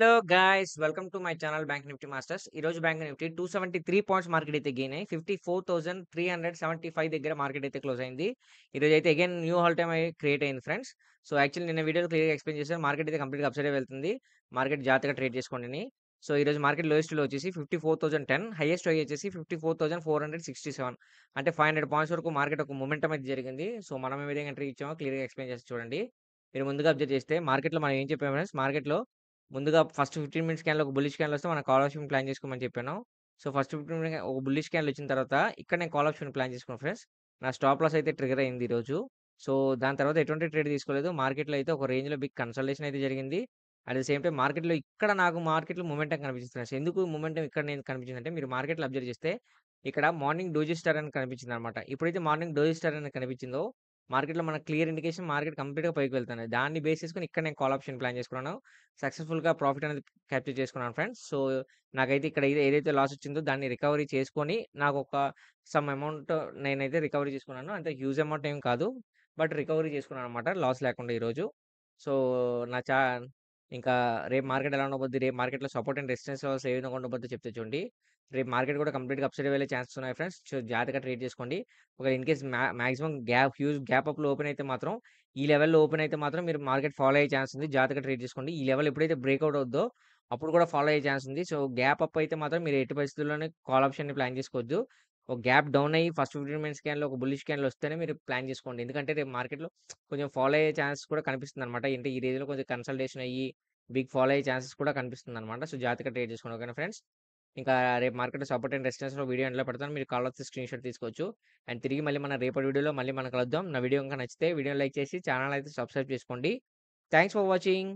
Hello guys welcome to my channel bank Nifty masters. ఈ రోజు bank Nifty 273 points market అయితే gain అయ్యి 54,375 దగ్గర మార్కెట్ అయితే క్లోజ్ అయింది. ఈ రోజు అయితే again new hall time create అయింది ఫ్రెండ్స్. సో యాక్చువల్లీ నిన్న వీడియోలో క్లియర్గా ఎక్స్ప్లెయిన్ చేశాను. మార్కెట్ అయితే కంప్లీట్గా అప్సైడ్ వెళ్తుంది. మార్కెట్ జాగ్రత్తగా ట్రేడ్ చేసుకోండి. సో ఈ రోజు మార్కెట్ లోయెస్ట్ లో వచ్చేసి 54,010, హైయెస్ట్ హై వచ్చేసి 54,467. అంటే 500 పాయింట్స్ వరకు మార్కెట్ ఒక మూమెంటం అయితే జరిగింది. సో మనం ఏ విధంగా ఎంట్రీ ఇచ్చామో క్లియర్గా ఎక్స్ప్లెయిన్ చేసి చూడండి. మీరు ముందుగా అబ్జర్వ్ చేస్తే మార్కెట్లో మనం ఏం చెప్పాము ఫ్రెండ్స్, మార్కెట్లో ముందుగా ఫస్ట్ 15 మినిట్స్ క్యాండ్‌లో ఒక బుల్లిష్ క్యాండిల్ వస్తే మనం కాల్ ఆప్షన్ ప్లాన్ చేసుకోమని చెప్పాను. సో, ఫస్ట్ 15 మినిట్స్ ఒక బుల్లిష్ క్యాండిల్ వచ్చిన తర్వాత ఇక్కడ నేను కాల్ ఆప్షన్ ప్లాన్ చేసుకున్నాను ఫ్రెండ్స్. నా స్టాప్ లాస్ అయితే ట్రిగ్గర్ అయింది ఈరోజు. సో, దాని తర్వాత ఎటువంటి ట్రేడ్ తీసుకోలేదు. మార్కెట్‌లో అయితే ఒక రేంజ్‌లో బిగ్ కన్సల్టేషన్ అయితే జరిగింది. అట్ ద సేమ్ టైమ్ మార్కెట్‌లో ఇక్కడ నాకు మార్కెట్‌లో మొమెంటం కనిపించింది ఫ్రెండ్స్. ఎందుకు మొమెంటం ఇక్కడ నేను కనిపించిందంటే, మీరు మార్కెట్‌లో అబ్జర్వ్ చేస్తే ఇక్కడ మార్నింగ్ డోజీ స్టార్ అని కనిపించిందనమాట. ఎప్పుడైతే మార్నింగ్ డోజీ స్టార్ అని కనిపించిందో మార్కెట్‌లో మనకు క్లియర్ ఇండికేషన్ మార్కెట్ కంప్లీట్‌గా పైకి వెళ్తుంది. దాన్ని బేస్ చేసుకొని ఇక్కడ నేను కాల్ ఆప్షన్ ప్లాన్ చేసుకున్నాను. సక్సెస్‌ఫుల్‌గా ప్రాఫిట్ అనేది క్యాప్చర్ చేసుకున్నాను ఫ్రెండ్స్. సో, నాకైతే ఇక్కడ ఏదైతే లాస్ వచ్చిందో దాన్ని రికవరీ చేసుకొని నాకొక సమ్ అమౌంట్ నేనైతే రికవరీ చేసుకున్నాను. అంటే హ్యూజ్ అమౌంట్ ఏం కాదు. బట్ రికవరీ చేసుకున్నాననమాట లాస్ లేకుండా ఈరోజు. సో, నా చా ఇంకా రేపు మార్కెట్ ఎలా ఉండబోద్ది, రేపు మార్కెట్‌లో సపోర్ట్ అండ్ రెసిస్టెన్స్ లెవెల్స్ ఏ విధంగా ఉండబోద్దో చెప్తా చూడండి. రేపు మార్కెట్ కూడా కంప్లీట్‌గా అప్ సైడ్ వెళ్ళే ఛాన్సెస్ ఉన్నాయి ఫ్రెండ్స్. సో, జాగ్రత్తగా ట్రేడ్ చేసుకోండి. ఒకవేళ in case maximum huge gap అప్‌లో ఓపెన్ అయితే మాత్రం, ఈ లెవెల్‌లో ఓపెన్ అయితే మాత్రం మీరు మార్కెట్ ఫాలో అయ్యే ఛాన్స్ ఉంది. జాగ్రత్తగా ట్రేడ్ చేసుకోండి. ఈ లెవెల్ ఎప్పుడైతే బ్రేక్‌ఔట్ అవుద్దో అప్పుడు కూడా ఫాలో అయ్యే ఛాన్స్ ఉంది. సో, గ్యాప్ అప్ అయితే మాత్రం మీరు ఎట్టి పరిస్థితుల్లోనే కాల్ ఆప్షన్‌ని ప్లాన్ చేసుకోవద్దు. ఒక గ్యాప్ డౌన్ అయ్యి ఫస్ట్ 15 మినిట్స్ స్కాన్‌లో ఒక బుల్లిష్ క్యాండిల్ వస్తేనే మీరు ప్లాన్ చేసుకోండి. ఎందుకంటే రేపు మార్కెట్‌లో కొంచెం ఫాలో అయ్యే ఛాన్స్ కూడా కనిపిస్తుందనమాట. అంటే ఈ రేంజ్‌లో కొంచెం కన్సల్టేషన్ అయ్యి బిగ్ ఫాలో అయ్యే ఛాన్సెస్ కూడా కనిపిస్తుందనమాట. సో, జాగ్రత్తగా ట్రేడ్ చేసుకోండి. ఓకేనా ఫ్రెండ్స్. ఇంకా రేపు మార్కెట్ సపోర్ట్ అండ్ రెసిస్టెన్స్‌లో వీడియో ఎండ్‌లో పెడతాను. మీరు కావాల్సిన స్క్రీన్‌షాట్ తీసుకోవచ్చు. అండ్ తిరిగి మళ్ళీ మన రేపటి వీడియోలో మళ్ళీ మనం కలుద్దాం. నా వీడియో గనుక నచ్చితే వీడియోని లైక్ చేసి ఛానెల్ అయితే సబ్స్క్రైబ్ చేసుకోండి. Thanks for watching.